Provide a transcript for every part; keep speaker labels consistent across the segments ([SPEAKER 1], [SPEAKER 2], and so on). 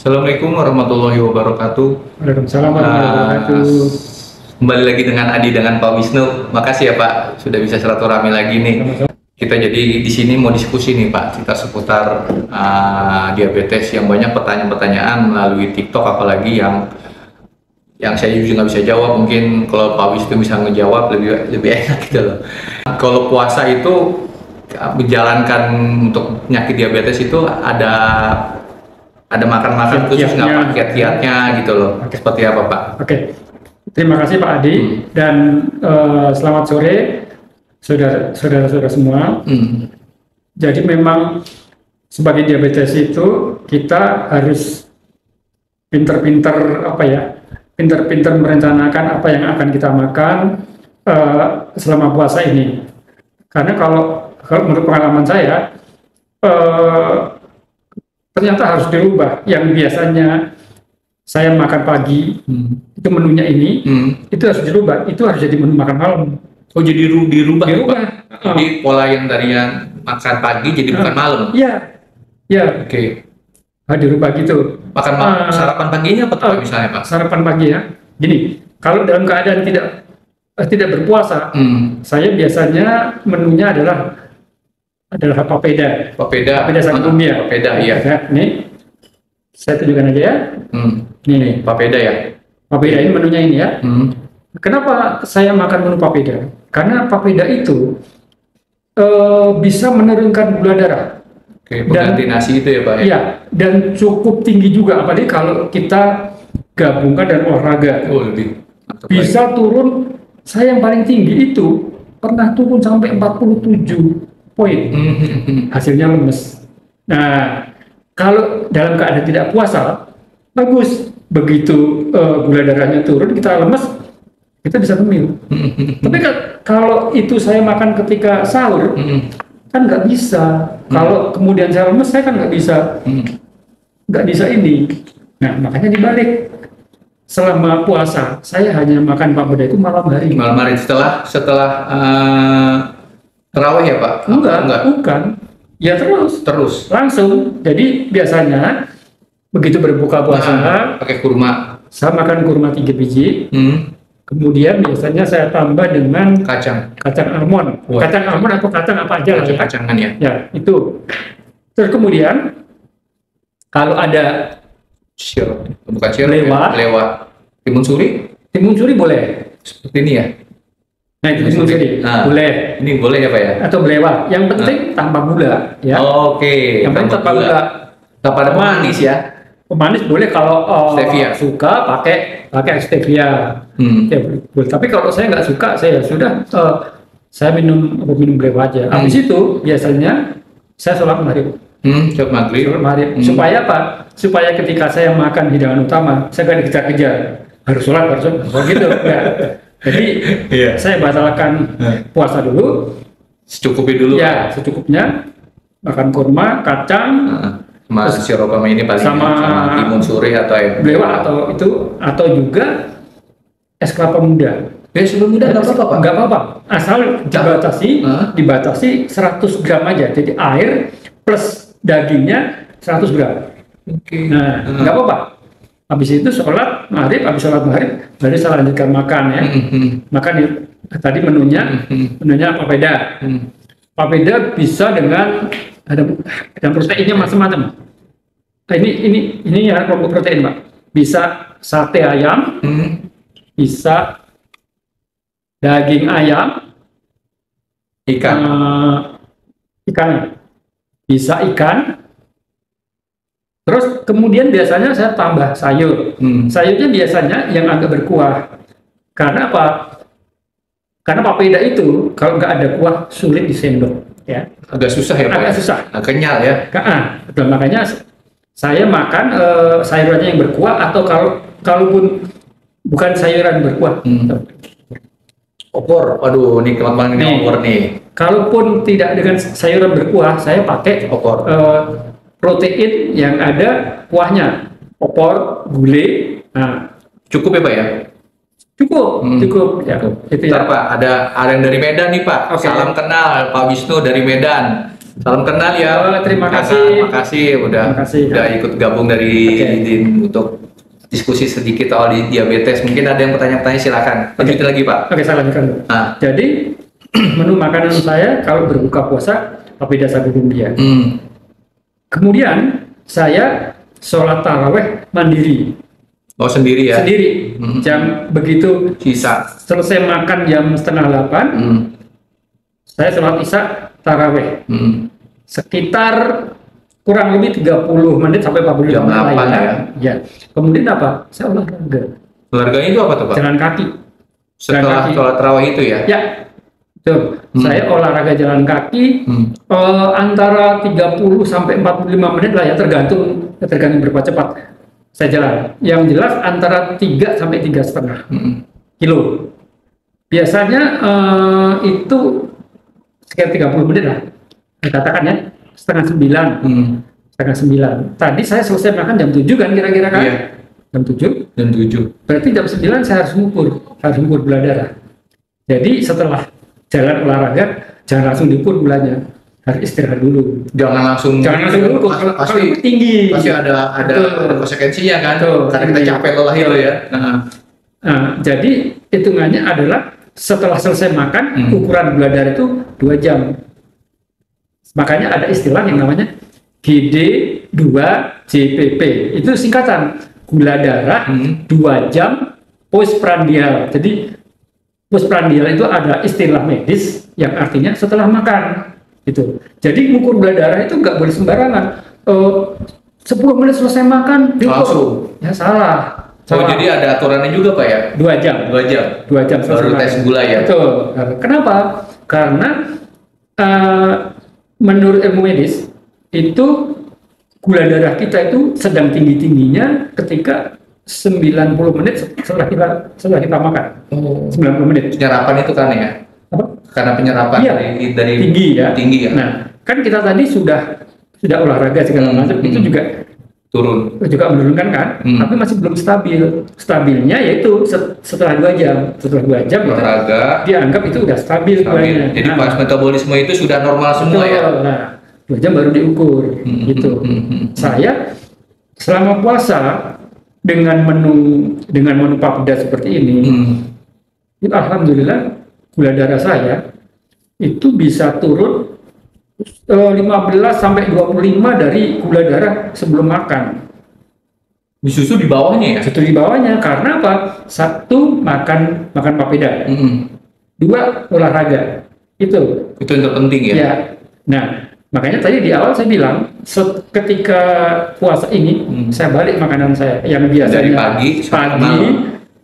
[SPEAKER 1] Assalamualaikum warahmatullahi wabarakatuh.
[SPEAKER 2] Waalaikumsalam warahmatullahi wabarakatuh.
[SPEAKER 1] Kembali lagi dengan Adi dengan Pak Wisnu. Makasih ya Pak, sudah bisa silaturahmi lagi nih.
[SPEAKER 2] Sama-sama.
[SPEAKER 1] Kita jadi di sini mau diskusi nih Pak, kita seputar diabetes yang banyak pertanyaan-pertanyaan melalui TikTok, apalagi yang saya juga nggak bisa jawab. Mungkin kalau Pak Wisnu bisa ngejawab lebih enak gitu loh. Kalau puasa itu menjalankan untuk penyakit diabetes itu ada makan-makan khusus nggak Pak, kiat-kiatnya gitu loh.
[SPEAKER 2] Oke.
[SPEAKER 1] Seperti apa Pak?
[SPEAKER 2] Oke, terima kasih Pak Adi dan selamat sore saudara-saudara semua. Jadi memang sebagai diabetes itu kita harus pinter-pinter pinter-pinter merencanakan apa yang akan kita makan selama puasa ini. Karena kalau menurut pengalaman saya ternyata harus dirubah. Yang biasanya saya makan pagi itu menunya ini, itu harus dirubah. Itu harus jadi menu makan malam.
[SPEAKER 1] Oh, jadi dirubah.
[SPEAKER 2] Dirubah.
[SPEAKER 1] Jadi pola yang tadinya makan pagi jadi makan malam.
[SPEAKER 2] Iya, iya.
[SPEAKER 1] Oke.
[SPEAKER 2] Dirubah gitu.
[SPEAKER 1] Makan sarapan paginya apa tuh misalnya Pak?
[SPEAKER 2] Sarapan pagi ya. Gini, kalau dalam keadaan tidak berpuasa, saya biasanya menunya adalah papeda.
[SPEAKER 1] Papeda
[SPEAKER 2] sagung ya.
[SPEAKER 1] Papeda, iya.
[SPEAKER 2] Nih, saya tunjukkan aja ya. Nih,
[SPEAKER 1] Papeda ya.
[SPEAKER 2] papeda ini menunya ini ya. Kenapa saya makan menu papeda? Karena papeda itu bisa menurunkan gula darah.
[SPEAKER 1] Oke, pengganti nasi itu ya Pak ya?
[SPEAKER 2] Iya, dan cukup tinggi juga, apalagi kalau kita gabungkan dan olahraga.
[SPEAKER 1] Oh, lebih.
[SPEAKER 2] Bisa turun, saya yang paling tinggi itu pernah turun sampai 47 poin. Hasilnya lemes. Nah, kalau dalam keadaan tidak puasa, bagus. Begitu gula darahnya turun, kita lemes, kita bisa ngemil. Tapi kalau itu saya makan ketika sahur, kan nggak bisa. Kalau kemudian saya lemes, saya kan nggak bisa ini. Nah, makanya dibalik. Selama puasa, saya hanya makan papeda itu malam hari.
[SPEAKER 1] Malam hari setelah terawih ya Pak?
[SPEAKER 2] Enggak. Bukan. Ya terus. Langsung. Jadi biasanya begitu berbuka puasa,
[SPEAKER 1] pakai kurma.
[SPEAKER 2] saya makan kurma 3 biji. Kemudian biasanya saya tambah dengan
[SPEAKER 1] Kacang
[SPEAKER 2] almond.
[SPEAKER 1] Wah.
[SPEAKER 2] Kacang almond atau kacang apa aja lah ya.
[SPEAKER 1] Kacangan ya.
[SPEAKER 2] Ya, itu. Terus kemudian kalau ada
[SPEAKER 1] Sirup, bukan sirup
[SPEAKER 2] Lewat.
[SPEAKER 1] ya? Lewat. Timun suri
[SPEAKER 2] timun suri boleh.
[SPEAKER 1] seperti ini ya.
[SPEAKER 2] Nah, itu timun suri boleh.
[SPEAKER 1] Ini boleh ya Pak ya?
[SPEAKER 2] Atau belewat. Yang penting tanpa gula ya.
[SPEAKER 1] Oke.
[SPEAKER 2] Yang penting tanpa gula.
[SPEAKER 1] Tak pada manis ya.
[SPEAKER 2] Pemanis boleh kalau
[SPEAKER 1] Stevia.
[SPEAKER 2] suka pakai stevia. Ya, boleh. Tapi kalau saya nggak suka, saya sudah saya minum belewat aja. Habis itu biasanya saya sholat maghrib.
[SPEAKER 1] Sholat maghrib.
[SPEAKER 2] Supaya apa? Supaya ketika saya makan hidangan utama, saya nggak dikejar-kejar. Harus sholat gitu. Ya. Jadi saya batalkan puasa dulu.
[SPEAKER 1] Secukupnya dulu.
[SPEAKER 2] Ya, secukupnya. Makan kurma, kacang,
[SPEAKER 1] sama sirup sama ini paling
[SPEAKER 2] sama
[SPEAKER 1] timun suri atau
[SPEAKER 2] belewat atau juga es kelapa muda.
[SPEAKER 1] es kelapa muda nggak apa-apa Pak?
[SPEAKER 2] Nggak apa-apa. Asal dibatasi 100 gram aja. Jadi air plus dagingnya 100 gram.
[SPEAKER 1] Oke.
[SPEAKER 2] Nah, nggak apa-apa. Habis itu sholat maghrib, baru saya lanjutkan makan ya. Makan tadi menunya papeda. Papeda bisa dengan ada proteinnya macam-macam. Nah, ini ya kelompok protein Pak. Bisa sate ayam, bisa daging ayam,
[SPEAKER 1] Ikan.
[SPEAKER 2] Bisa ikan. Terus kemudian biasanya saya tambah sayur. Sayurnya biasanya yang agak berkuah. Karena apa? Karena papeda itu kalau nggak ada kuah sulit disendok. Ya.
[SPEAKER 1] Agak susah ya Pak?
[SPEAKER 2] Agak susah.
[SPEAKER 1] Kenyal ya?
[SPEAKER 2] Betul, makanya saya makan sayurannya yang berkuah, atau kalaupun bukan sayuran berkuah.
[SPEAKER 1] Opor, waduh, ini kelamaan ini opor nih.
[SPEAKER 2] Kalaupun tidak dengan sayuran berkuah, saya pakai
[SPEAKER 1] Opor.
[SPEAKER 2] Protein yang ada kuahnya, opor, gulai. Nah,
[SPEAKER 1] Cukup ya Pak ya?
[SPEAKER 2] Cukup. Ya. Itu
[SPEAKER 1] Bentar,
[SPEAKER 2] ya.
[SPEAKER 1] Pak, ada yang dari Medan nih Pak.
[SPEAKER 2] Oke.
[SPEAKER 1] Salam kenal Pak Wisnu dari Medan. Salam kenal ya.
[SPEAKER 2] Terima
[SPEAKER 1] Kakak.
[SPEAKER 2] kasih.
[SPEAKER 1] Makasih udah
[SPEAKER 2] Terima kasih.
[SPEAKER 1] udah ikut gabung dari Din untuk diskusi sedikit soal diabetes. Mungkin ada yang bertanya-tanya, silakan. Lanjutin lagi Pak.
[SPEAKER 2] Oke, saya lanjutkan dulu. Jadi menu makanan saya kalau berbuka puasa papeda sagu lumbia. Kemudian saya sholat taraweh mandiri.
[SPEAKER 1] Oh sendiri ya?
[SPEAKER 2] Sendiri. Jam begitu
[SPEAKER 1] Sisa.
[SPEAKER 2] selesai makan jam 7:30, saya sholat isya taraweh. Sekitar kurang lebih 30 menit sampai 45
[SPEAKER 1] Jam
[SPEAKER 2] menit
[SPEAKER 1] 8 ya?
[SPEAKER 2] Ya. Kemudian apa? Saya olahraga.
[SPEAKER 1] Olahraganya itu apa tuh Pak?
[SPEAKER 2] Jalan kaki.
[SPEAKER 1] Setelah sholat tarawih itu ya?
[SPEAKER 2] Ya. Betul. Saya olahraga jalan kaki antara 30 sampai 45 menit lah ya, tergantung berapa cepat saya jalan. Yang jelas antara 3 sampai 3,5 kilo. Biasanya itu sekitar 30 menit lah. Katakan ya, 8:30. 8:30. Tadi saya selesai makan jam 7 kan kira-kira kan?
[SPEAKER 1] Iya.
[SPEAKER 2] Jam 7.
[SPEAKER 1] Jam 7.
[SPEAKER 2] Berarti jam 9 saya harus mengukur gula darah. Jadi setelah jalan olahraga, jangan langsung diukur gulanya. Harus istirahat dulu.
[SPEAKER 1] Jangan langsung
[SPEAKER 2] diukur.
[SPEAKER 1] pasti
[SPEAKER 2] Tinggi.
[SPEAKER 1] Pasti ada konsekuensinya kan?
[SPEAKER 2] Betul.
[SPEAKER 1] Karena kita capek lelah itu ya.
[SPEAKER 2] Jadi hitungannya adalah setelah selesai makan, ukuran gula darah itu 2 jam. Makanya ada istilah yang namanya GD2-JPP. Itu singkatan gula darah 2 jam postprandial. Jadi postprandial itu ada istilah medis yang artinya setelah makan. Gitu. Jadi mengukur gula darah itu nggak boleh sembarangan. 10 menit selesai makan,
[SPEAKER 1] langsung.
[SPEAKER 2] Ya salah.
[SPEAKER 1] Oh, jadi ada aturannya juga Pak ya?
[SPEAKER 2] 2 jam.
[SPEAKER 1] 2 jam.
[SPEAKER 2] 2 jam
[SPEAKER 1] baru tes gula ya?
[SPEAKER 2] Betul. Kenapa? Karena menurut ilmu medis itu gula darah kita itu sedang tinggi-tingginya ketika 90 menit setelah kita makan. 90 menit.
[SPEAKER 1] Penyerapan itu kan ya?
[SPEAKER 2] Apa?
[SPEAKER 1] Karena penyerapan dari
[SPEAKER 2] tinggi ya.
[SPEAKER 1] Tinggi ya.
[SPEAKER 2] Nah, kan kita tadi sudah olahraga segala macam itu juga juga menurunkan kan, tapi masih belum stabil. Stabilnya yaitu setelah 2 jam. Setelah 2 jam
[SPEAKER 1] olahraga
[SPEAKER 2] dianggap itu udah stabil.
[SPEAKER 1] Jadi pas metabolisme itu sudah normal semua ya.
[SPEAKER 2] Nah, 2 jam baru diukur gitu. Saya selama puasa dengan menu papeda seperti ini, itu alhamdulillah gula darah saya itu bisa turun 15 sampai 25 dari gula darah sebelum makan.
[SPEAKER 1] Susu di bawahnya ya?
[SPEAKER 2] Susu di bawahnya karena apa? 1, makan papeda. 2, olahraga. Itu
[SPEAKER 1] yang terpenting ya?
[SPEAKER 2] Ya. Nah, makanya tadi di awal saya bilang ketika puasa ini saya balik makanan saya yang biasanya
[SPEAKER 1] dari pagi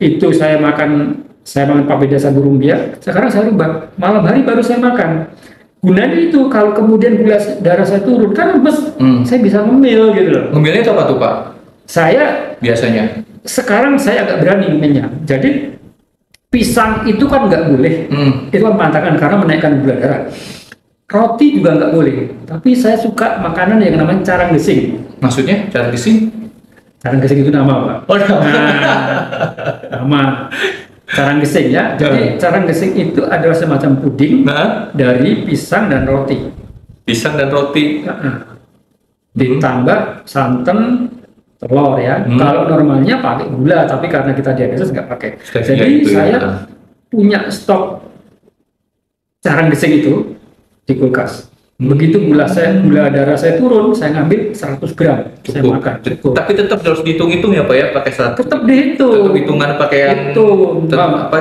[SPEAKER 2] itu saya makan papeda sagu lumbia. Sekarang saya rubah, malam hari baru saya makan. Gunanya itu kalau kemudian gula darah saya turun kan saya bisa ngemil gitu loh.
[SPEAKER 1] Ngemilnya itu apa tuh Pak?
[SPEAKER 2] Saya
[SPEAKER 1] biasanya
[SPEAKER 2] sekarang saya agak berani ngemilnya. Jadi pisang itu kan nggak boleh. Itu kan mengatakan karena menaikkan gula darah. Roti juga nggak boleh. Tapi saya suka makanan yang namanya carang gesing.
[SPEAKER 1] Maksudnya carang gesing?
[SPEAKER 2] Carang gesing itu nama Pak.
[SPEAKER 1] Oh nama.
[SPEAKER 2] Nama. Carang gesing ya. Jadi carang gesing itu adalah semacam puding dari pisang dan roti.
[SPEAKER 1] Pisang dan roti.
[SPEAKER 2] Ditambah santan, telur ya. Kalau normalnya pakai gula, tapi karena kita diabetes nggak pakai. Jadi saya punya stok carang gesing itu di kulkas. Begitu gula darah saya turun, saya ngambil 100 gram, saya makan. Cukup.
[SPEAKER 1] Tapi tetap harus dihitung-hitung ya Pak ya, pakai 100.
[SPEAKER 2] Tetap dihitung.
[SPEAKER 1] Tetap hitungan pakai yang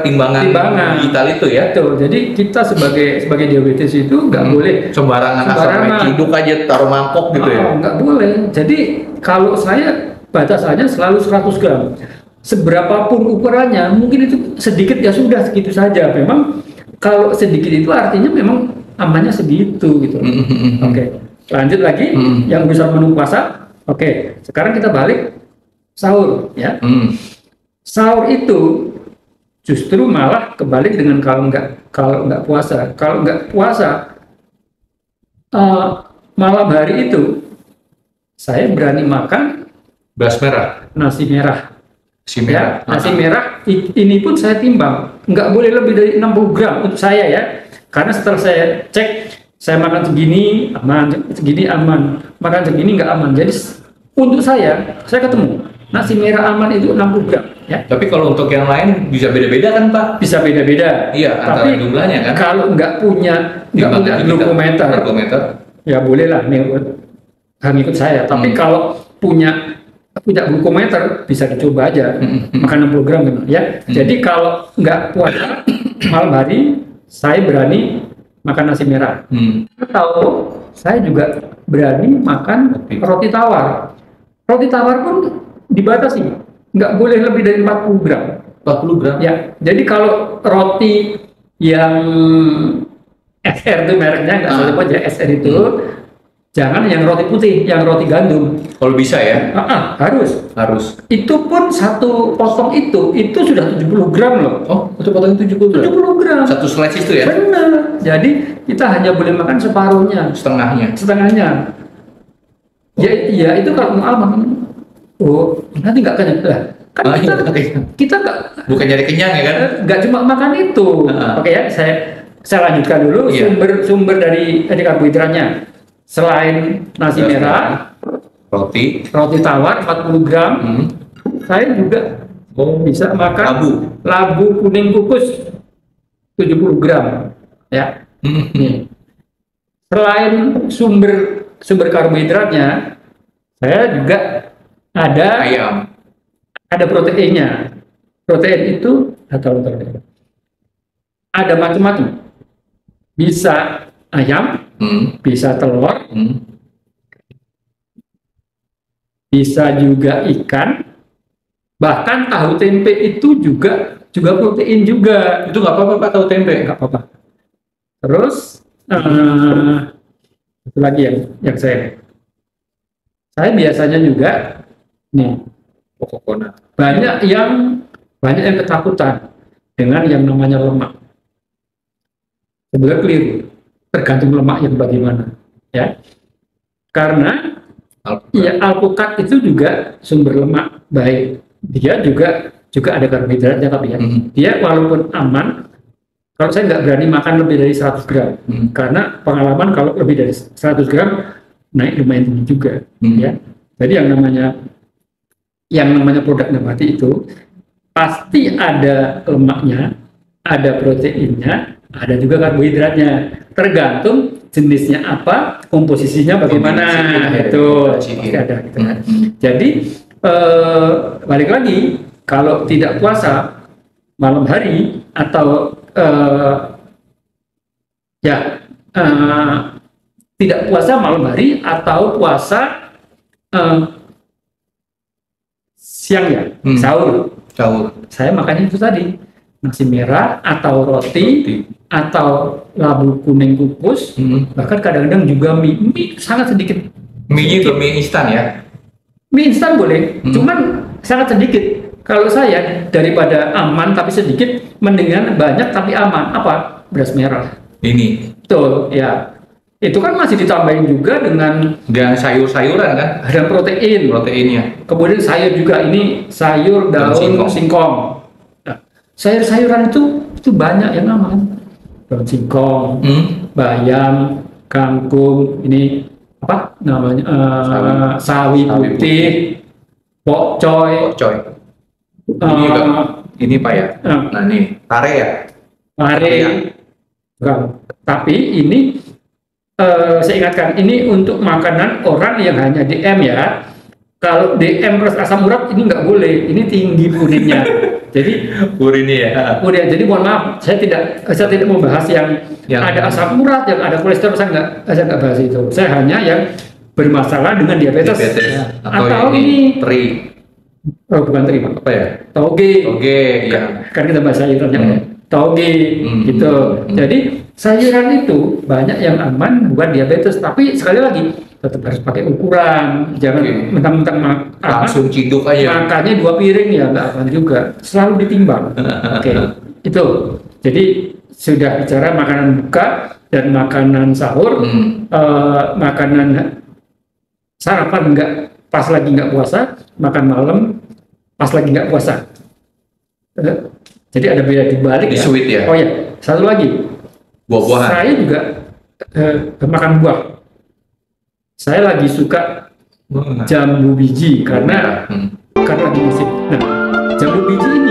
[SPEAKER 1] timbangan digital itu ya.
[SPEAKER 2] Betul. Jadi kita sebagai diabetes itu nggak boleh
[SPEAKER 1] sembarangan asal main ciduk aja taruh mangkok gitu ya.
[SPEAKER 2] Nggak boleh. Jadi kalau saya batasannya selalu 100 gram. Seberapapun ukurannya, mungkin itu sedikit ya sudah segitu saja. Memang kalau sedikit itu artinya memang amannya segitu gitu. Oke. Lanjut lagi yang bisa menu puasa. Oke, sekarang kita balik sahur ya. Sahur itu justru malah kebalik dengan kalau nggak puasa. Kalau nggak puasa malam hari itu saya berani makan
[SPEAKER 1] beras merah,
[SPEAKER 2] nasi merah.
[SPEAKER 1] Ya,
[SPEAKER 2] nasi merah ini pun saya timbang, nggak boleh lebih dari 60 gram untuk saya ya. Karena setelah saya cek saya makan segini aman, makan segini nggak aman. Jadi untuk saya ketemu nasi merah aman itu 60 gram. Ya.
[SPEAKER 1] Tapi kalau untuk yang lain bisa beda-beda kan Pak?
[SPEAKER 2] Bisa beda-beda.
[SPEAKER 1] Iya, antara
[SPEAKER 2] tapi
[SPEAKER 1] jumlahnya kan.
[SPEAKER 2] Kalau nggak punya glukometer, ya boleh lah nih ikut saya. Tapi kalau punya glukometer bisa dicoba aja makan 60 gram ya. Jadi kalau nggak puasa malam hari saya berani makan nasi merah. Atau saya juga berani makan roti tawar. Roti tawar pun dibatasi, nggak boleh lebih dari 40 gram.
[SPEAKER 1] 40 gram?
[SPEAKER 2] Ya, jadi kalau roti yang SR itu mereknya, nggak salah aja SR itu, jangan yang roti putih, yang roti gandum.
[SPEAKER 1] Kalau bisa ya?
[SPEAKER 2] Harus. Itu pun satu potong itu sudah 70 gram loh.
[SPEAKER 1] Oh, satu potong 70 gram?
[SPEAKER 2] 70 gram.
[SPEAKER 1] Satu slice itu ya?
[SPEAKER 2] Benar. Jadi kita hanya boleh makan separuhnya. Setengahnya. Ya itu kalau mau aman. Oh, nanti nggak kenyang lah. Kan kita nggak.
[SPEAKER 1] Bukan nyari kenyang ya kan?
[SPEAKER 2] Nggak cuma makan itu. Oke ya, saya lanjutkan dulu sumber dari karbohidratnya. Selain nasi merah,
[SPEAKER 1] roti
[SPEAKER 2] tawar 40 gram, saya juga bisa makan labu kuning kukus 70 gram. Ya. Nih. Selain sumber karbohidratnya, saya juga ada
[SPEAKER 1] ayam.
[SPEAKER 2] Ada proteinnya. Protein itu ada macam-macam. Bisa ayam, bisa telur, bisa juga ikan, bahkan tahu tempe itu juga protein juga.
[SPEAKER 1] Itu nggak apa-apa Pak, tahu tempe?
[SPEAKER 2] Nggak apa-apa. Terus satu lagi yang saya biasanya juga nih banyak yang ketakutan dengan yang namanya lemak. Sebenarnya keliru, tergantung lemak yang bagaimana ya, karena alpukat itu juga sumber lemak baik, dia juga ada karbohidratnya, tapi ya dia walaupun aman, kalau saya nggak berani makan lebih dari 100 gram karena pengalaman kalau lebih dari 100 gram naik lumayan tinggi juga ya. Jadi yang namanya produk nabati itu pasti ada lemaknya, ada proteinnya, ada juga karbohidratnya, tergantung jenisnya apa, komposisinya bagaimana, itu pasti ada gitu kan. Jadi balik lagi, kalau tidak puasa malam hari atau tidak puasa malam hari atau puasa siang ya, sahur. Saya makannya itu tadi, nasi merah atau roti. Atau labu kuning kukus, bahkan kadang-kadang juga mie sangat sedikit.
[SPEAKER 1] Mie itu mie instan ya?
[SPEAKER 2] Mie instan boleh, cuman sangat sedikit. Kalau saya daripada aman tapi sedikit, mendingan banyak tapi aman. Apa? Beras merah.
[SPEAKER 1] Ini.
[SPEAKER 2] Betul, ya. Itu kan masih ditambahin juga dengan
[SPEAKER 1] sayur-sayuran kan?
[SPEAKER 2] Ada proteinnya. Kemudian sayur juga, ini sayur daun singkong. Nah, sayur-sayuran itu banyak yang aman. Daun singkong, bayam, kangkung, ini apa namanya, sawi putih, pokcoy.
[SPEAKER 1] Ini Pak ya? Nah ini pare ya?
[SPEAKER 2] Pare. Tapi ini saya ingatkan, ini untuk makanan orang yang hanya DM ya. Kalau DM plus asam urat ini nggak boleh, ini tinggi urinnya. Jadi
[SPEAKER 1] urinnya ya.
[SPEAKER 2] Jadi mohon maaf, saya tidak membahas yang ada asam urat, yang ada kolesterol, saya nggak bahas itu. Saya hanya yang bermasalah dengan diabetes.
[SPEAKER 1] Ya.
[SPEAKER 2] Atau ini
[SPEAKER 1] teri.
[SPEAKER 2] Oh, bukan teri, apa ya? Toge, ya. Kan kita bahas sayurannya. Toge, gitu. Jadi sayuran itu banyak yang aman buat diabetes, tapi sekali lagi tetap harus pakai ukuran, jangan mentang-mentang
[SPEAKER 1] langsung ciduk aja.
[SPEAKER 2] Makannya 2 piring ya nggak aman juga, selalu ditimbang. Itu. Jadi sudah bicara makanan buka dan makanan sahur, makanan sarapan nggak pas lagi nggak puasa, makan malam pas lagi nggak puasa. Jadi ada beda di balik
[SPEAKER 1] ya. Sweet ya.
[SPEAKER 2] Oh ya, satu lagi.
[SPEAKER 1] Buah-buahan.
[SPEAKER 2] Saya juga makan buah. Saya lagi suka jambu biji karena lagi musim. Nah, jambu biji